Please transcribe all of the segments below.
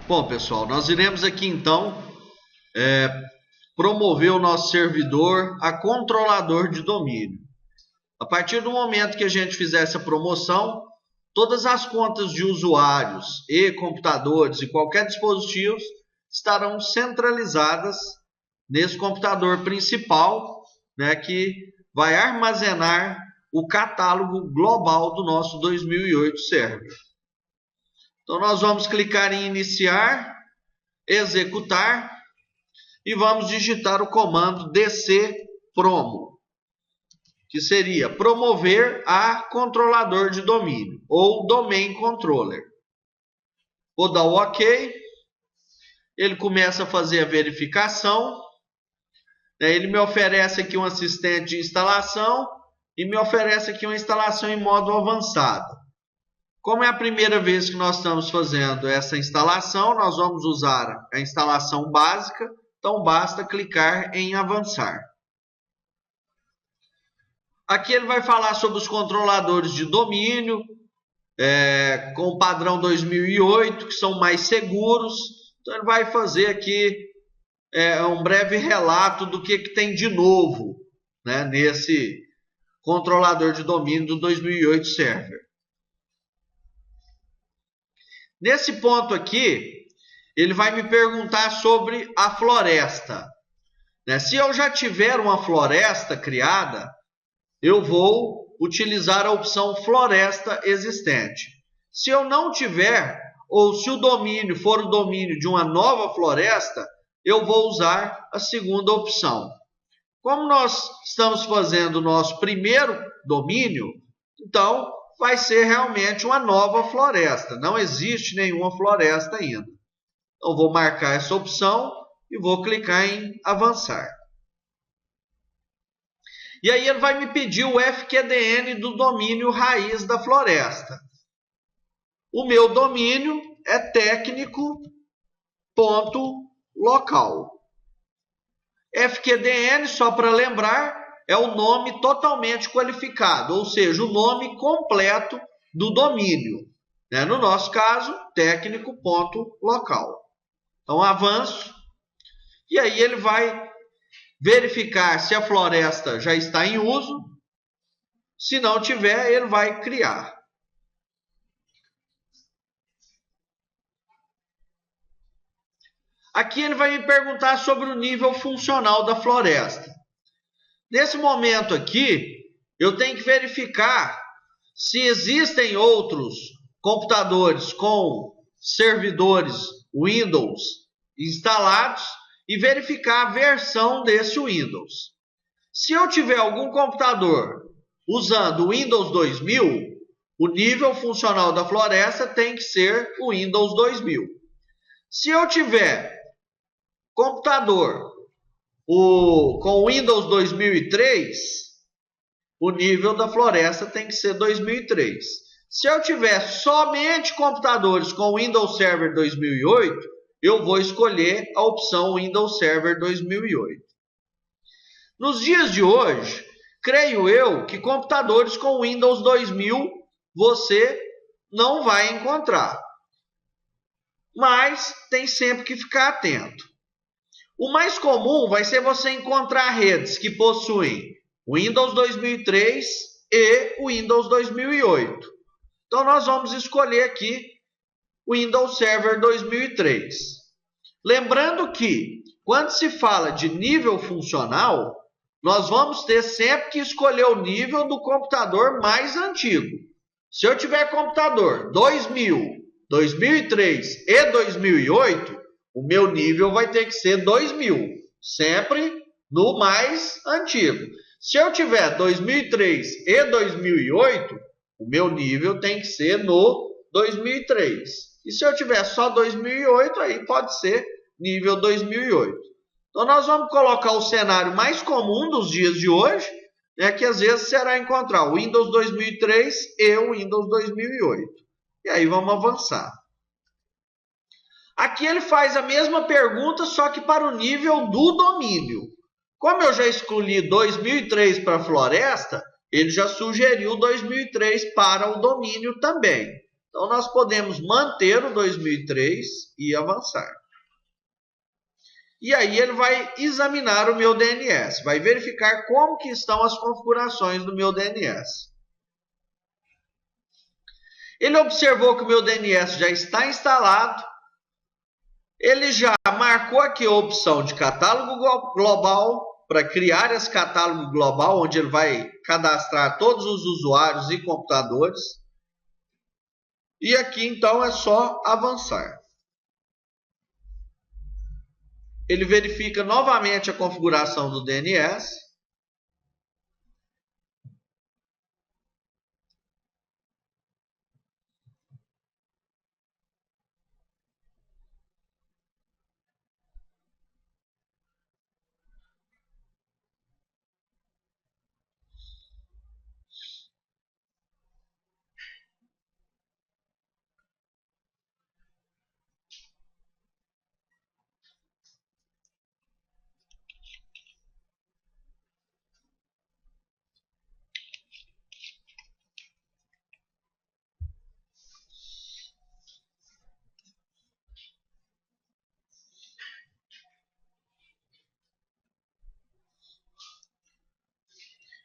Bom, pessoal, nós iremos aqui então promover o nosso servidor a controlador de domínio. A partir do momento que a gente fizer essa promoção, todas as contas de usuários e computadores e qualquer dispositivo estarão centralizadas nesse computador principal, né, que vai armazenar o catálogo global do nosso 2008 server. Então, nós vamos clicar em iniciar, executar e vamos digitar o comando dc-promo, que seria promover a controlador de domínio ou domain controller. Vou dar o OK. Ele começa a fazer a verificação. Ele me oferece aqui um assistente de instalação e me oferece aqui uma instalação em modo avançado. Como é a primeira vez que nós estamos fazendo essa instalação, nós vamos usar a instalação básica, então basta clicar em avançar. Aqui ele vai falar sobre os controladores de domínio, com o padrão 2008, que são mais seguros. Então ele vai fazer aqui um breve relato do que tem de novo, né, nesse controlador de domínio do 2008 Server. Nesse ponto aqui, ele vai me perguntar sobre a floresta. Se eu já tiver uma floresta criada, eu vou utilizar a opção floresta existente. Se eu não tiver, ou se o domínio for o domínio de uma nova floresta, eu vou usar a segunda opção. Como nós estamos fazendo o nosso primeiro domínio, então vai ser realmente uma nova floresta. Não existe nenhuma floresta ainda. Então vou marcar essa opção e vou clicar em avançar. E aí ele vai me pedir o FQDN do domínio raiz da floresta. O meu domínio é técnico.local. FQDN, só para lembrar, é o nome totalmente qualificado, ou seja, o nome completo do domínio. No nosso caso, técnico.local. Então, avanço. E aí ele vai verificar se a floresta já está em uso. Se não tiver, ele vai criar. Aqui ele vai me perguntar sobre o nível funcional da floresta. Nesse momento aqui, eu tenho que verificar se existem outros computadores com servidores Windows instalados e verificar a versão desse Windows. Se eu tiver algum computador usando o Windows 2000, o nível funcional da floresta tem que ser o Windows 2000. Se eu tiver computador com Windows 2003, o nível da floresta tem que ser 2003. Se eu tiver somente computadores com Windows Server 2008, eu vou escolher a opção Windows Server 2008. Nos dias de hoje, creio eu que computadores com Windows 2000 você não vai encontrar. Mas tem sempre que ficar atento. O mais comum vai ser você encontrar redes que possuem Windows 2003 e Windows 2008. Então, nós vamos escolher aqui Windows Server 2003. Lembrando que, quando se fala de nível funcional, nós vamos ter sempre que escolher o nível do computador mais antigo. Se eu tiver computador 2000, 2003 e 2008, o meu nível vai ter que ser 2000, sempre no mais antigo. Se eu tiver 2003 e 2008, o meu nível tem que ser no 2003. E se eu tiver só 2008, aí pode ser nível 2008. Então, nós vamos colocar o cenário mais comum dos dias de hoje, que às vezes será encontrar o Windows 2003 e o Windows 2008. E aí vamos avançar. Aqui ele faz a mesma pergunta, só que para o nível do domínio. Como eu já escolhi 2003 para a floresta, ele já sugeriu 2003 para o domínio também. Então, nós podemos manter o 2003 e avançar. E aí ele vai examinar o meu DNS, vai verificar como que estão as configurações do meu DNS. Ele observou que o meu DNS já está instalado, ele já marcou aqui a opção de catálogo global, para criar esse catálogo global, onde ele vai cadastrar todos os usuários e computadores. E aqui, então, é só avançar. Ele verifica novamente a configuração do DNS.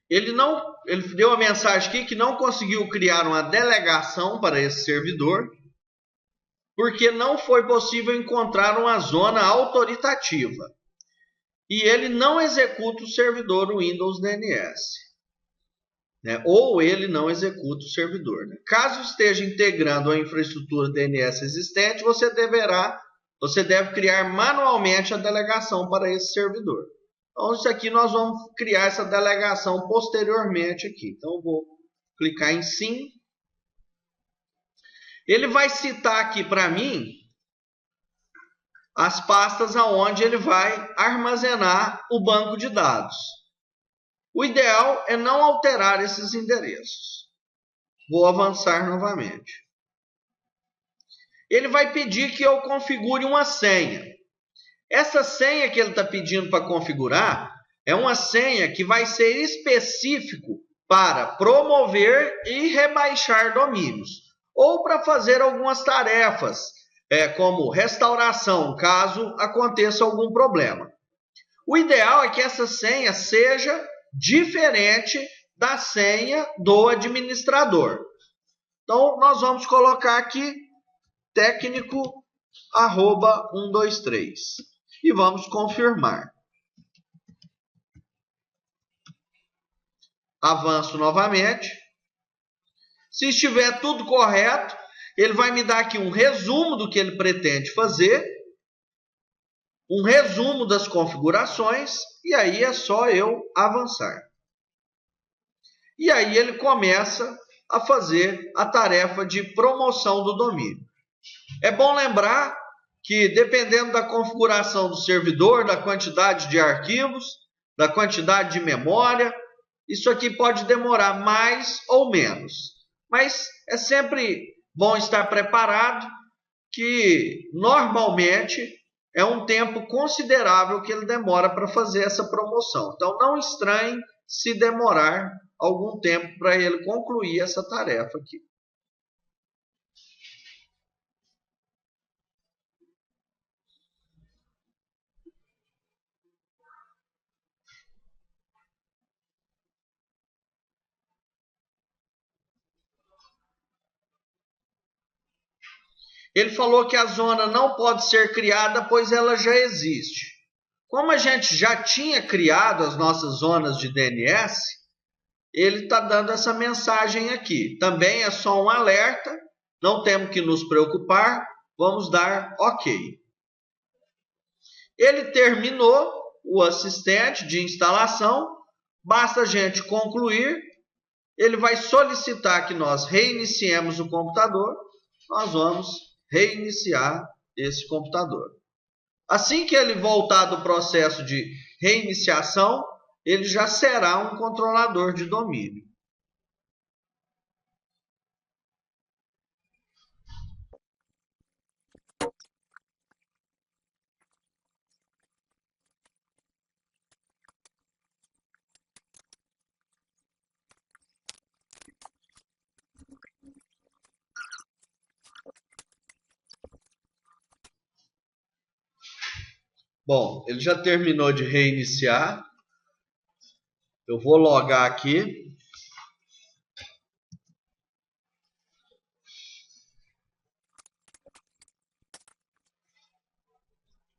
Ele deu uma mensagem aqui que não conseguiu criar uma delegação para esse servidor, porque não foi possível encontrar uma zona autoritativa. E ele não executa o servidor Windows DNS. Né? Ou ele não executa o servidor. Né? Caso esteja integrando a infraestrutura DNS existente, você deve criar manualmente a delegação para esse servidor. Então, isso aqui nós vamos criar essa delegação posteriormente aqui. Então, eu vou clicar em sim. Ele vai citar aqui para mim as pastas aonde ele vai armazenar o banco de dados. O ideal é não alterar esses endereços. Vou avançar novamente. Ele vai pedir que eu configure uma senha. Essa senha que ele está pedindo para configurar é uma senha que vai ser específico para promover e rebaixar domínios, ou para fazer algumas tarefas, como restauração, caso aconteça algum problema. O ideal é que essa senha seja diferente da senha do administrador. Então, nós vamos colocar aqui técnico@123 e vamos confirmar. Avanço novamente. Se estiver tudo correto, ele vai me dar aqui um resumo do que ele pretende fazer, um resumo das configurações, e aí é só eu avançar. E aí ele começa a fazer a tarefa de promoção do domínio. É bom lembrar que, dependendo da configuração do servidor, da quantidade de arquivos, da quantidade de memória, isso aqui pode demorar mais ou menos. Mas é sempre bom estar preparado, que normalmente é um tempo considerável que ele demora para fazer essa promoção. Então, não estranhe se demorar algum tempo para ele concluir essa tarefa aqui. Ele falou que a zona não pode ser criada, pois ela já existe. Como a gente já tinha criado as nossas zonas de DNS, ele está dando essa mensagem aqui. Também é só um alerta, não temos que nos preocupar, vamos dar OK. Ele terminou o assistente de instalação, basta a gente concluir, ele vai solicitar que nós reiniciemos o computador, nós vamos reiniciar esse computador. Assim que ele voltar do processo de reiniciação, ele já será um controlador de domínio. Bom, ele já terminou de reiniciar. Eu vou logar aqui.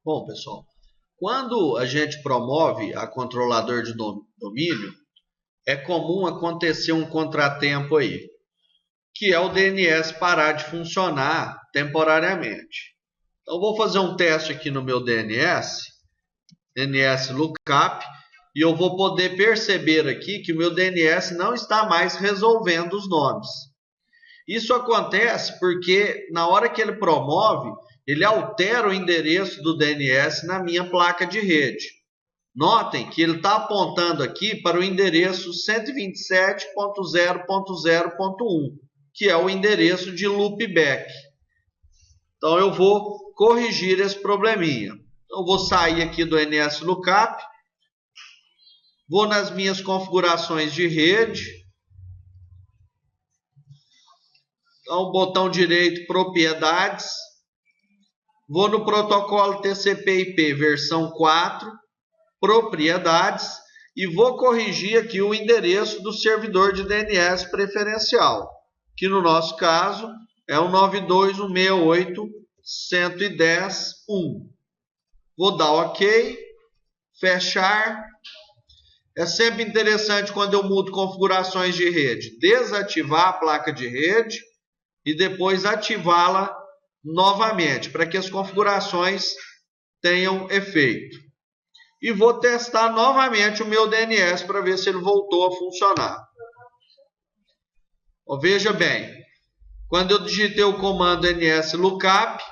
Bom, pessoal, quando a gente promove a controlador de domínio, é comum acontecer um contratempo aí, que é o DNS parar de funcionar temporariamente. Então, vou fazer um teste aqui no meu DNS lookup, e eu vou poder perceber aqui que o meu DNS não está mais resolvendo os nomes. Isso acontece porque na hora que ele promove, ele altera o endereço do DNS na minha placa de rede. Notem que ele está apontando aqui para o endereço 127.0.0.1, que é o endereço de loopback. Então eu vou corrigir esse probleminha. Então, eu vou sair aqui do NS Lookup, vou nas minhas configurações de rede. Então, botão direito, propriedades. Vou no protocolo TCP/IP versão 4, propriedades, e vou corrigir aqui o endereço do servidor de DNS preferencial, que no nosso caso é o 92.168.110.1. Vou dar OK, fechar. É sempre interessante quando eu mudo configurações de rede, desativar a placa de rede e depois ativá-la novamente, para que as configurações tenham efeito. E vou testar novamente o meu DNS para ver se ele voltou a funcionar. Veja bem, quando eu digitei o comando nslookup,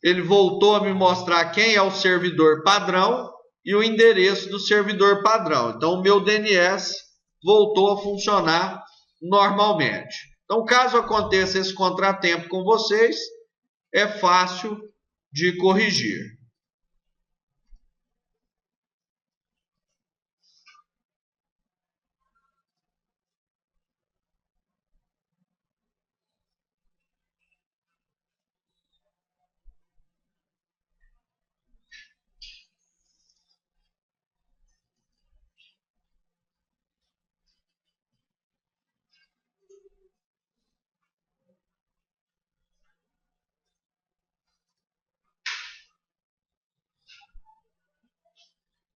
ele voltou a me mostrar quem é o servidor padrão e o endereço do servidor padrão. Então, o meu DNS voltou a funcionar normalmente. Então, caso aconteça esse contratempo com vocês, é fácil de corrigir.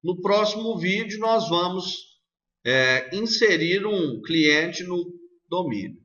No próximo vídeo, nós vamos inserir um cliente no domínio.